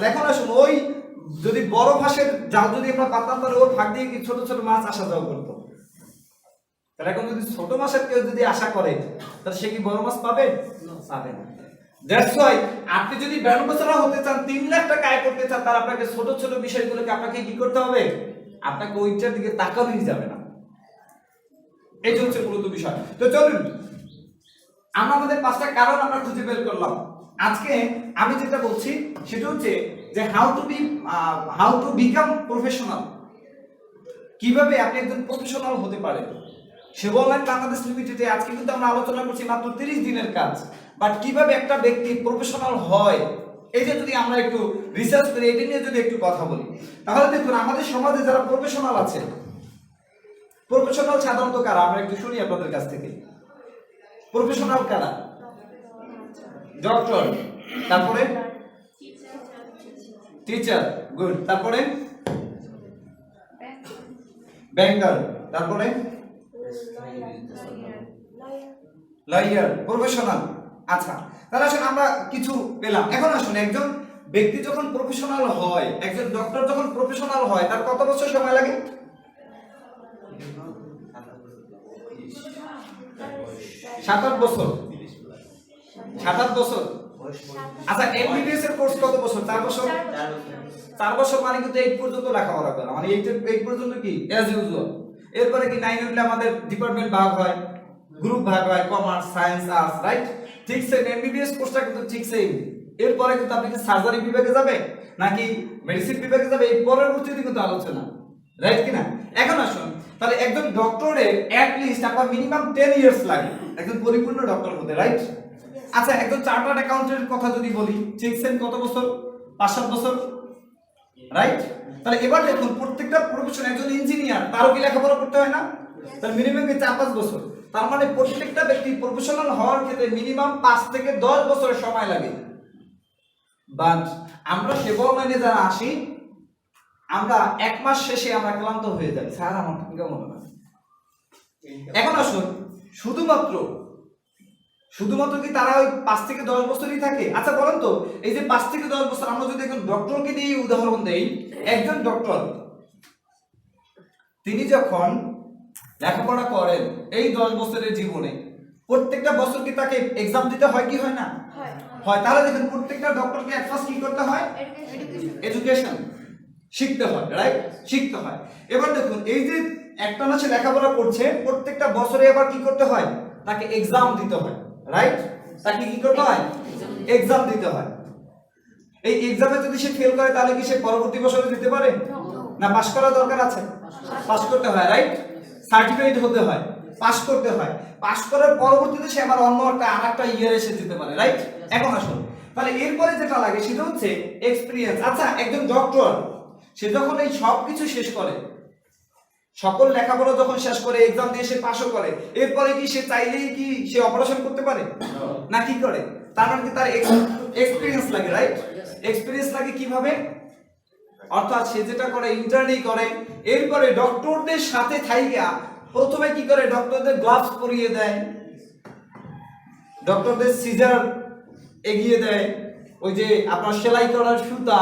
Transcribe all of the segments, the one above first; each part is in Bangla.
এখন আসুন ওই যদি বড় ফাঁসের জাল যদি আমরা পাতলাম তাহলে ওর ফাঁক দিয়ে কি ছোট ছোট মাছ আসা যাওয়া করতো। তাহলে এখন যদি ছোট মাছের কেউ যদি আশা করে তাহলে সে কি বড় মাছ পাবে? পাবে না। দ্যাটস ওয়াই আপনি যদি ব্র্যান্ড অ্যাম্বাসাডর হতে চান, 3 লাখ টাকা আয় করতে চান, তাহলে আপনাকে ছোট ছোট বিষয়গুলোকে আপনাকে কি করতে হবে? আপনাকে ওইটার দিকে তাকানোই যাবে না। এই হচ্ছে মূলত বিষয়। তো চলুন আমরা আমাদের 5টা কারণ আমরা খুঁজে বের করলাম। আজকে আমি যেটা বলছি সেটা হচ্ছে যে হাউ টু বিকাম প্রফেশনাল, কিভাবে আপনি একজন প্রফেশনাল হতে পারেন। সেবা অনলাইন বাংলাদেশ লিমিটেডে আজকে কিন্তু আমরা আলোচনা করছি মাত্র 30 দিনের কাজ, বাট কিভাবে একটা ব্যক্তি প্রফেশনাল হয় এই যে যদি আমরা একটু রিসার্চ করি, এটা নিয়ে যদি একটু কথা বলি, তাহলে দেখুন আমাদের সমাজে যারা প্রফেশনাল আছে, প্রফেশনাল সাধারণত কারা আমরা একটু শুনি আপনাদের কাছ থেকে। প্রফেশনাল কারা? ডক্টর, তারপরে টিচার, গুড, তারপরে ব্যাংকার, তারপরে লয়ার, প্রফেশনাল। আচ্ছা, তাহলে আসুন আমরা কিছু পেলাম। এখন আসুন একজন ব্যক্তি যখন প্রফেশনাল হয়, একজন ডক্টর যখন প্রফেশনাল হয়, তার কত বছর সময় লাগে? 7-8 বছর। 7-8 বছর। আচ্ছা, এমবিবিএস এর কোর্স কত বছর? 4 বছর। 4 বছর মানে কিন্তু 8 পর্যন্ত লেখাপড়া করা, মানে 8 পর্যন্ত কি অ্যাজ ইউজুয়াল। এরপরে কি 9 উঠলে আমাদের ডিপার্টমেন্ট ভাগ হয়, গ্রুপ ভাগ হয়, কমার্স, সায়েন্স, আর্টস, রাইট? ঠিক সেম এমবিবিএস কোর্সটা কিন্তু ঠিক সেম। এরপরে কিন্তু আপনি কি সার্জারি বিভাগে যাবে নাকি মেডিসিন বিভাগে যাবে, এই পরবর্তীতে কিন্তু আলোচনা, রাইট কিনা? এখন আসুন তাহলে একজন ডক্টরের অ্যাট লিস্ট আপনার মিনিমাম 10 ইয়ার্স লাগে একজন পরিপূর্ণ ডক্টর হতে, রাইট? আচ্ছা, একজন চার্টার্ড অ্যাকাউন্টেন্টের কথা যদি বলি, ঠিক সেম কত বছর? 5-7 বছর, রাইট? তাহলে এবার দেখুন প্রত্যেকটা প্রফেশন, একজন ইঞ্জিনিয়ার তারও কি লেখাপড়া করতে হয় না? তাহলে মিনিমাম 4-5 বছর। তার মানে প্রত্যেকটা ব্যক্তি প্রফেশনাল হওয়ার ক্ষেত্রে মিনিমাম 5 থেকে 10 বছরের সময় লাগে। বাট আমরা সেবা অনলাইনে যারা আসি, আমরা 1 মাস শেষে আমরা ক্লান্ত হয়ে যাই, স্যার আমার কি কেমন মনে হয়। এখন আসুন শুধুমাত্র কি তারা ওই 5 থেকে 10 বছরই থাকে? আচ্ছা বলেন তো, এই যে 5 থেকে 10 বছর আমরা যদি একজন ডক্টরকে দিয়ে উদাহরণ দেই, একজন ডক্টর তিনি যখন লেখাপড়া করেন এই 10 বছরের জীবনে প্রত্যেকটা বছর কি তাকে এক্সাম দিতে হয় কি হয় না? হয়। তাহলে দেখেন প্রত্যেকটা ডক্টরকে এক ফার্স্ট কি করতে হয়? এডুকেশন শিখতে হয়, রাইট? শিখতে হয়। এবার দেখুন এই যে একটা মাসে লেখাপড়া করছে, প্রত্যেকটা বছরে এবার কি করতে হয়? তাকে এক্সাম দিতে হয়, রাইট? তাকে কি করতে হয়? এক্সাম দিতে হয়। এই এক্সামে যদি সে ফেল করে তাহলে কি সে পরবর্তী বছরে দিতে পারে না? পাস করা দরকার আছে, পাস করতে হয়, রাইট? সার্টিফিকেট হতে হয়, পাস করতে হয়। পাস করার পরবর্তীতে সে আবার অন্য আরেকটা ইয়ারে এসে দিতে পারে, রাইট? এখন আসুন তাহলে এরপরে যেটা লাগে সেটা হচ্ছে এক্সপেরিয়েন্স। আচ্ছা, একজন ডক্টর সে যখন এই সব কিছু শেষ করে, সকল লেখাপড়া যখন শেষ করে, এক্সাম দিয়ে সে পাসও করে, এরপরে কি সে চাইলেই কি সে অপারেশন করতে পারে না? কি করে? তার মানে কি তার এক্সপেরিয়েন্স লাগে, রাইট? এক্সপেরিয়েন্স লাগে কিভাবে? অর্থাৎ সে যেটা করে ইন্টার্নি করে, এরপরে ডক্টরদের সাথে থাইকা প্রথমে কি করে? ডক্টরদের গ্লাভস পরিয়ে দেয়, ডক্টরদের সিজার এগিয়ে দেয়, ওই যে আপনার সেলাই করার সুতা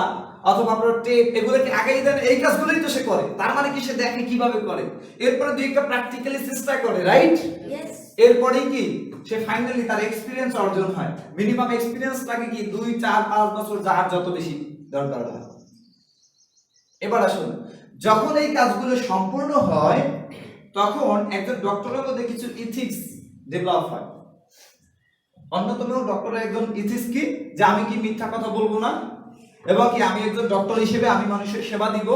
অথবা আপনার টেপ এগুলোকে আগেই দেন, এই কাজগুলোই তো সে করে। তার মানে কি সে দেখে কিভাবে করে, এরপরে দুই একটা প্র্যাকটিক্যালি চেষ্টা করে, রাইট? এরপরেই কি সে ফাইনালি তার এক্সপেরিয়েন্স অর্জন হয়। মিনিমাম এক্সপেরিয়েন্স লাগে কি 2-4-5 বছর, যার যত বেশি দরকার হয়। এবার আসুন যখন এই কাজগুলো সম্পূর্ণ হয় তখন একজন ডক্টরের মধ্যে কিছু ইথিক্স ডেভেলপ হয়। অন্যতম ডক্টরের একজন ইথিক্স কি? যে আমি কি মিথ্যা কথা বলবো না, এবং কি আমি একজন ডক্টর হিসেবে আমি মানুষের সেবা দিব।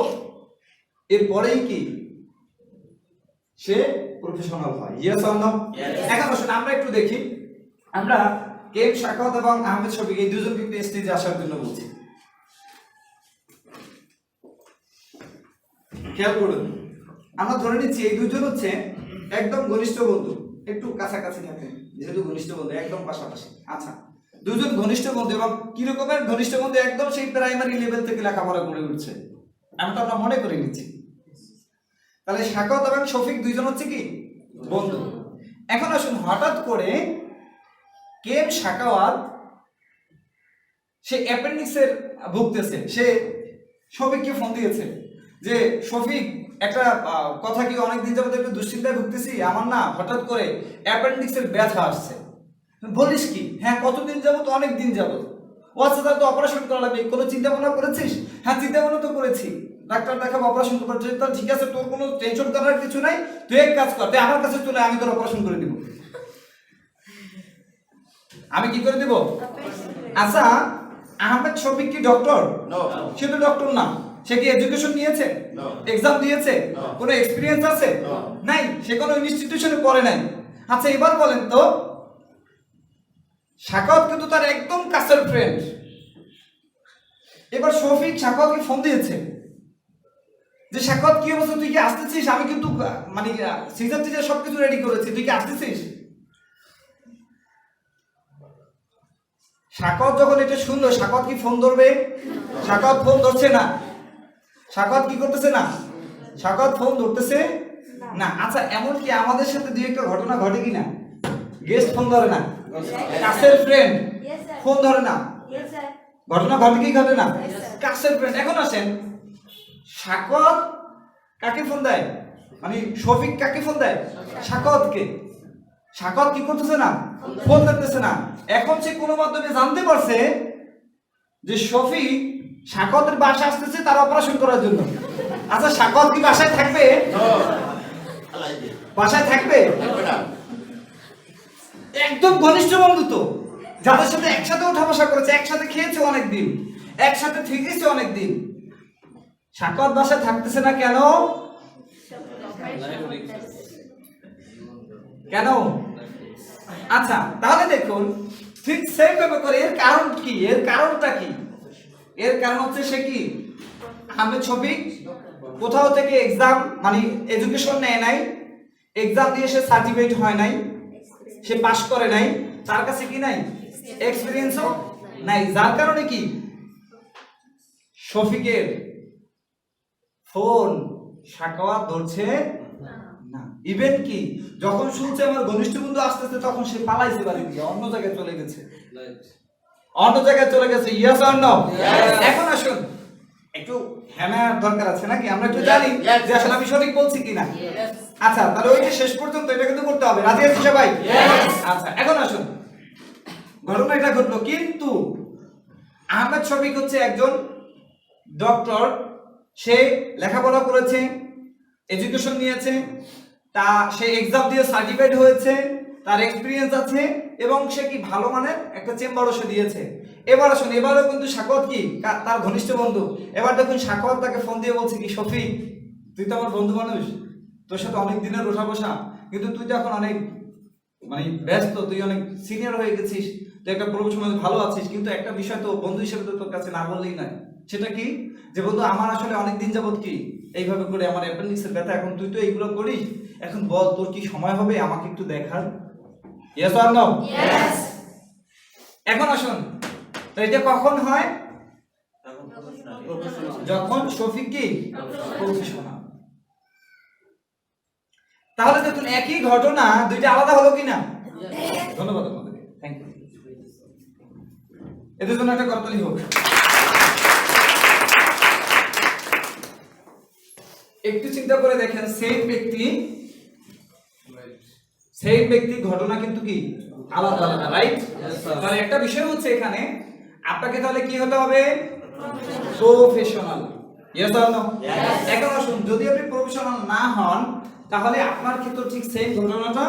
এরপরেই কি সে প্রফেশনাল হয়। Yes or no? এখন আসুন আমরা একটু দেখি, আমরা কেম শাখাওয়াত এবং আহমেদ শফিক এই দুজনকে একটু স্টেজে আসার জন্য বলছি। খেয়াল করুন, আমরা ধরে নিচ্ছি এই দুজন হচ্ছে একদম ঘনিষ্ঠ বন্ধু, একটু কাছাকাছি থাকেন যেহেতু ঘনিষ্ঠ বন্ধু, একদম পাশাপাশি। আচ্ছা, দুজন ঘনিষ্ঠ বন্ধু, এবং কি রকমের ঘনিষ্ঠ বন্ধু? একদম সেই প্রাইমারি লেভেল থেকে লেখাপড়া করে উঠছে, আমি তো আমরা মনে করে নিচ্ছি। তাহলে শাখাওয়াত এবং শফিক দুইজন হচ্ছে কি বন্ধু। এখন আসুন হঠাৎ করে কেম শাখাওয়াত সে অ্যাপেন্ডিক্সের ভুগতেছে, সে শফিককে ফোন দিয়েছে যে শফিক, একটা কথা কি, অনেকদিন যাবত একটু দুশ্চিন্তায় ভুগতেছি, আমার না হঠাৎ করে অ্যাপেন্ডিক্সের ব্যথা আসছে। বলিস কি? হ্যাঁ, কতদিন যাবত? অনেক দিন যাবত। ও আচ্ছা, তাহলে তো অপারেশন করা লাগবে, কোনো চিন্তা ভাবনা করেছিস? হ্যাঁ, চিন্তা ভাবনা তো করেছি, ডাক্তার দেখাবো, অপারেশন করবো। তাহলে ঠিক আছে, তোর কোনো টেনশন করার কিছু নাই, তুই এক কাজ কর, তুই আমার কাছে চলে, আমি তোর অপারেশন করে দিব। আমি কি করে দিব? আচ্ছা, আহমেদ শফিক কি ডক্টর? সে তো ডক্টর না। সে কি এডুকেশন নিয়েছে? এক্সাম দিয়েছে? কোনো এক্সপিরিয়েন্স আছে? নাই। সে কোনো ইনস্টিটিউশনে পড়ে নাই। আচ্ছা, এবার বলেন তো, সাকাওয়াত কিন্তু তার একদম কাছের ফ্রেন্ড। এবার শফিক সাকাওয়াতকে ফোন দিয়েছে যে সাকাওয়াত, কি অবস্থা, তুই কি আসতেছিস? আমি কিন্তু মানে সিজার টিজার সবকিছু রেডি করেছি, তুই কি আসতেছিস? সাকাওয়াত যখন এটা শুনলো, সাকাওয়াত কি ফোন ধরবে? সাকাওয়াত ফোন ধরছে না। সাকাওয়াত কি করতেছে না? সাকাওয়াত ফোন ধরতেছে না। আচ্ছা, এমন কি আমাদের সাথে দুই একটা ঘটনা ঘটে কিনা? গেস্ট ফোন ধরে না, কাছের ফ্রেন্ড ফোন ধরে না, ঘটনা ঘটে কি ঘটে না? কাছের ফ্রেন্ড। এখন আসেন, সাকাওয়াত কাকে ফোন দেয়? মানে শফিক কাকে ফোন দেয়? সাকাওয়াতকে। সাকাওয়াত কি করতেছে না? ফোন ধরতেছে না। এখন সে কোনো মাধ্যমে জানতে পারছে যে শফিক সাকাওয়াতের বাসায় আসতেছে তার অপারেশন করার জন্য। আচ্ছা, সাকাওয়াত কি বাসায় থাকবে? বাসায় থাকবে? একদম ঘনিষ্ঠ বন্ধু তো, যাদের সাথে একসাথে ওঠা বসা করেছে, একসাথে খেয়েছে অনেকদিন, একসাথে থেকেছে অনেকদিন। সাকাওয়াত বাসায় থাকতেছে না কেন? কেন? আচ্ছা, তাহলে দেখুন, ঠিক সেম ভাবে করে এর কারণ কি? এর কারণটা কি? এর কারণ হচ্ছে সে কি, আহমেদ শফিক কোথাও থেকে এক্সাম মানে এডুকেশন নেয় নাই, এক্সাম দিয়ে সে সার্টিফিকেট হয় নাই, সে পাস করে নাই, তার কাছে কি নাই? এক্সপেরিয়েন্সও নাই। যার কারণে কি শফিকের ফোন সাকাওয়াত ধরছে না। ইভেন কি যখন শুনছে আমার ঘনিষ্ঠ বন্ধু আসতেছে, তখন সে পালাইছে বাড়ি দিয়ে, অন্য জায়গায় চলে গেছে, অন্য জায়গায় চলে গেছে। Yes or no? এখন আসুন, একটু হ্যামার দরকার আছে নাকি? আমরা একটু জানি যে আসলে আমি সঠিক বলছি কিনা। আচ্ছা, তাহলে ওই যে শেষ পর্যন্ত এটা কিন্তু করতে হবে। রাজি আছি সবাই? আচ্ছা, এখন আসুন, ঘটনা এটা ঘটলো, কিন্তু আহমেদ শফিক হচ্ছে একজন ডক্টর। সে লেখাপড়া করেছে, এডুকেশন নিয়েছে, তা সে এক্সাম দিয়ে সার্টিফাইড হয়েছে, তার এক্সপিরিয়েন্স আছে, এবং সে কি ভালো মানের একটা চেম্বারও সে দিয়েছে। এবার আসুন, এবারও কিন্তু সাকাওয়াত কি তার ঘনিষ্ঠ বন্ধু। এবার দেখুন, সাকাওয়াত তাকে ফোন দিয়ে বলছে কি, শফিক, তুই তো আমার বন্ধু মানুষ, তোর সাথে অনেক দিনের ওঠা বসা, কিন্তু তুই তো এখন অনেক মানে ব্যস্ত, তুই অনেক সিনিয়র হয়ে গেছিস, তুই একটা প্রফেশনাল ভালো আছিস, কিন্তু একটা বিষয় তো বন্ধু হিসেবে তো তোর কাছে না বললেই নয়। সেটা কি? যে বন্ধু, আমার আসলে অনেক দিন যাবত কি এইভাবে করে আমার অ্যাপেন্ডিক্সের ব্যথা, এখন তুই তো এইগুলো করিস, এখন বল তোর কি সময় হবে আমাকে একটু দেখার? Yes or no? ইয়েস। এখন আসুন, তো এটা কখন হয়? যখন শফিক কি প্রফেশনাল। তাহলে দেখুন, একই ঘটনা দুইটা আলাদা হলো কিনা? ধন্যবাদ আপনাদেরকে, থ্যাংক ইউ। এদের জন্য একটা করতালি হোক। একটু চিন্তা করে দেখেন, সেম ব্যক্তি ঘটনা কিন্তু কি আলাদা আলাদা, রাইট? তাহলে একটা বিষয় হচ্ছে এখানে, আপনাকে তাহলে কি হতে হবে? প্রফেশনাল। Yes or no? এখন আসুন, যদি আপনি প্রফেশনাল না হন, তাহলে আপনার ক্ষেত্রে ঠিক সেম ঘটনাটা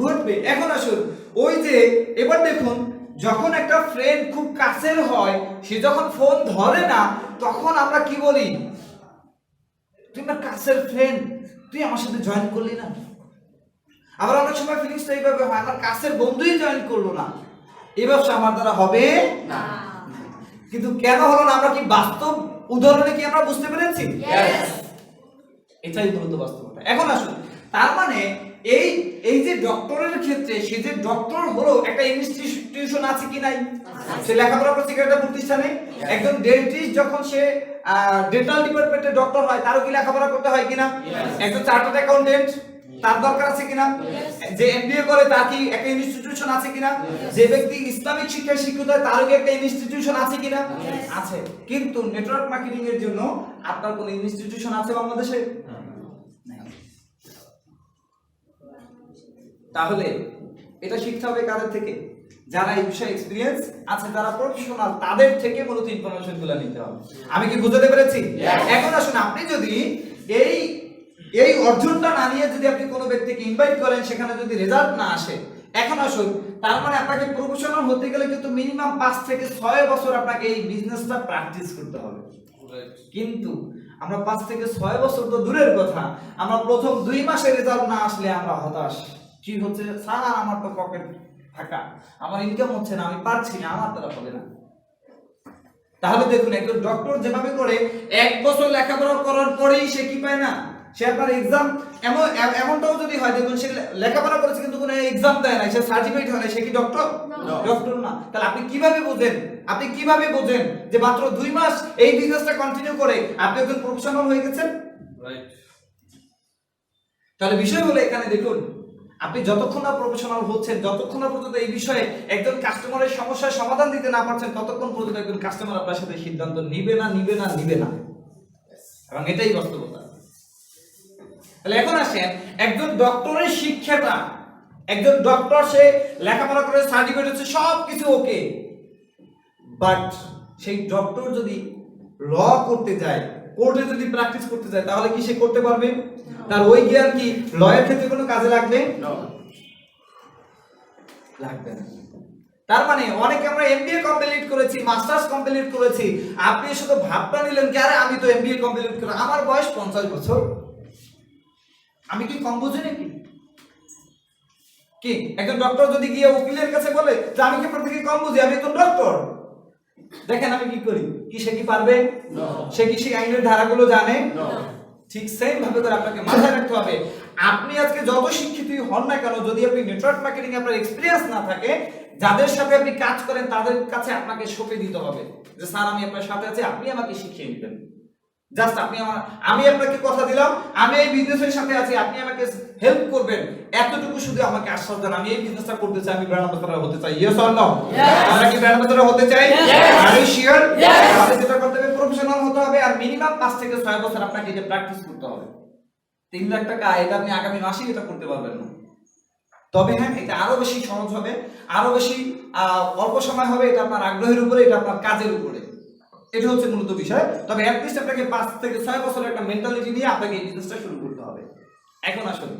ঘটবে। এখন আসুন, ওই যে এবার দেখুন, যখন একটা ফ্রেন্ড খুব কাছের হয়, সে যখন ফোন ধরে না, তখন আমরা কি বলি? তুই আমার কাছের ফ্রেন্ড, তুই আমার সাথে জয়েন করলি না। আবার অনেক সময় ফিলিংসটা এইভাবে হয়, আমার কাছের বন্ধুই জয়েন করলো না, এই ব্যবসা আমার দ্বারা হবে না। কিন্তু কেন হলো না? আমরা কি বাস্তব উদাহরণে কি আমরা বুঝতে পেরেছি? এটাই মূলত বাস্তবতা। এখন আসুন, তার মানে এই যে ডক্টরের ক্ষেত্রে, সে যে ডক্টর হলো, একটা ইনস্টিটিউশন আছে কি নাই? সে লেখাপড়া করছে একটা প্রতিষ্ঠানে। একজন ডেন্টিস্ট যখন সে ডেন্টাল ডিপার্টমেন্টের ডক্টর হয়, তারও কি লেখাপড়া করতে হয় কিনা? একজন চার্টার্ড অ্যাকাউন্টেন্ট তার দরকার আছে কিনা? যে এমবিএ করে তার কি একটা ইনস্টিটিউশন আছে কিনা? যে ব্যক্তি ইসলামিক শিক্ষায় শিক্ষিত হয় তার কি একটা ইনস্টিটিউশন আছে কিনা? আছে। কিন্তু নেটওয়ার্ক মার্কেটিং এর জন্য আপনার কোন ইনস্টিটিউশন আছে বাংলাদেশে? তাহলে এটা শিখতে হবে কাদের থেকে? যারা এই বিষয়ে এক্সপেরিয়েন্স আছে, যারা প্রফেশনাল, তাদের থেকে মূলত ইনফরমেশন গুলো নিতে হবে। আমি কি বুঝাতে পেরেছি? এখন আসুন, আপনি যদি এই অর্জনটা না নিয়ে যদি আপনি কোনো ব্যক্তিকে ইনভাইট করেন, সেখানে যদি রেজাল্ট না আসে, এখন আসুন, তার মানে আপনাকে প্রফেশনাল হতে গেলে কিন্তু মিনিমাম 5 থেকে 6 বছর আপনাকে এই বিজনেসটা প্র্যাকটিস করতে হবে। কিন্তু আমরা 5 থেকে 6 বছর তো দূরের কথা, আমরা প্রথম 2 মাসে রেজাল্ট না আসলে আমরা হতাশ। কি হচ্ছে স্যার, আমার তো পকেট ফাঁকা, আমার ইনকাম হচ্ছে না, আমি পারছি না, আমার দ্বারা হবে না। তাহলে দেখুন, একজন ডক্টর যেভাবে করে 1 বছর লেখাপড়া করার পরেই সে কি পায় না, সে আপনার এক্সাম, এমনটাও যদি হয়, দেখুন সে লেখাপড়া করেছে কিন্তু কোনো এক্সাম দেয় না, সে সার্টিফিকেট হয় না, সে কি ডক্টর? ডক্টর না। তাহলে আপনি কিভাবে বোঝেন যে মাত্র 2 মাস এই বিজনেসটা কন্টিনিউ করে আপনি একজন প্রফেশনাল হয়ে গেছেন? রাইট। তাহলে বিষয় হলো এখানে দেখুন, আপনি যতক্ষণ না প্রফেশনাল হচ্ছেন, যতক্ষণ না পর্যন্ত এই বিষয়ে একজন কাস্টমারের সমস্যার সমাধান দিতে না পারছেন, ততক্ষণ পর্যন্ত একজন কাস্টমার আপনার সাথে সিদ্ধান্ত নিবে না। এবং এটাই বাস্তবতা। তাহলে এখন আসেন, একজন ডক্টরের শিক্ষাটা, একজন ডক্টর সে লেখাপড়া করে সার্টিফিকেট হচ্ছে, সবকিছু ওকে, বাট সেই ডক্টর যদি ল করতে যায়, কোর্টে যদি প্র্যাকটিস করতে যায়, তাহলে কি সে করতে পারবে? তার ওই জ্ঞান কি লয়ের ক্ষেত্রে কোনো কাজে লাগবে? লাগবে না। তার মানে অনেকে আমরা এমবিএ কমপ্লিট করেছি, মাস্টার্স কমপ্লিট করেছি, আপনি শুধু ভাবটা নিলেন কি, আরে আমি তো এমবিএ কমপ্লিট করে, আমার বয়স 50 বছর, আমি কি কম বুঝি নাকি? কি একজন ডক্টর যদি গিয়ে উকিলের কাছে বলে যে আমি কি আপনার থেকে কম বুঝি, আমি একজন ডক্টর, দেখেন আমি কি করি, কি সে কি পারবে? সে কি সেই আইনের ধারাগুলো জানে? ঠিক সেম ভাবে করে আপনাকে মাথায় রাখতে হবে, আপনি আজকে যত শিক্ষিতই হন না কেন, যদি আপনি নেটওয়ার্ক মার্কেটিং আপনার এক্সপেরিয়েন্স না থাকে, যাদের সাথে আপনি কাজ করেন তাদের কাছে আপনাকে সঁপে দিতে হবে যে স্যার আমি আপনার সাথে আছি, আপনি আমাকে শিখিয়ে দিবেন। জাস্ট আমি আপনাকে কথা দিলাম, আমি এই বিজনেসের সাথে আছি, আপনি আমাকে হেল্প করবেন, এতটুকু শুধু আমাকে আশ্বাস দেন। আমি এই বিজনেসটা করতে চাই, আমি ব্র্যান্ড অ্যাম্বাসেডর হতে চাই। Yes or no? আমরা কি ব্র্যান্ড অ্যাম্বাসেডর হতে চাই? Are you sure? তাহলে যেটা করতে হবে, প্রফেশনাল হতে হবে, আর মিনিমাম 5 থেকে 6 বছর আপনাকে এটা প্র্যাকটিস করতে হবে। 3 লাখ টাকা এটা আপনি আগামী মাসেই এটা করতে পারবেন না। তবে হ্যাঁ, এটা আরো বেশি সহজ হবে, আরো বেশি অল্প সময় হবে, এটা আপনার আগ্রহের উপরে, এটা আপনার কাজের উপরে, এটা হচ্ছে মূলত বিষয়। তবে অ্যাটলিস্ট আপনাকে 5 থেকে 6 বছরের একটা মেন্টালিটি নিয়ে আপনাকে এই বিজনেসটা শুরু করতে হবে। এখন আসুন,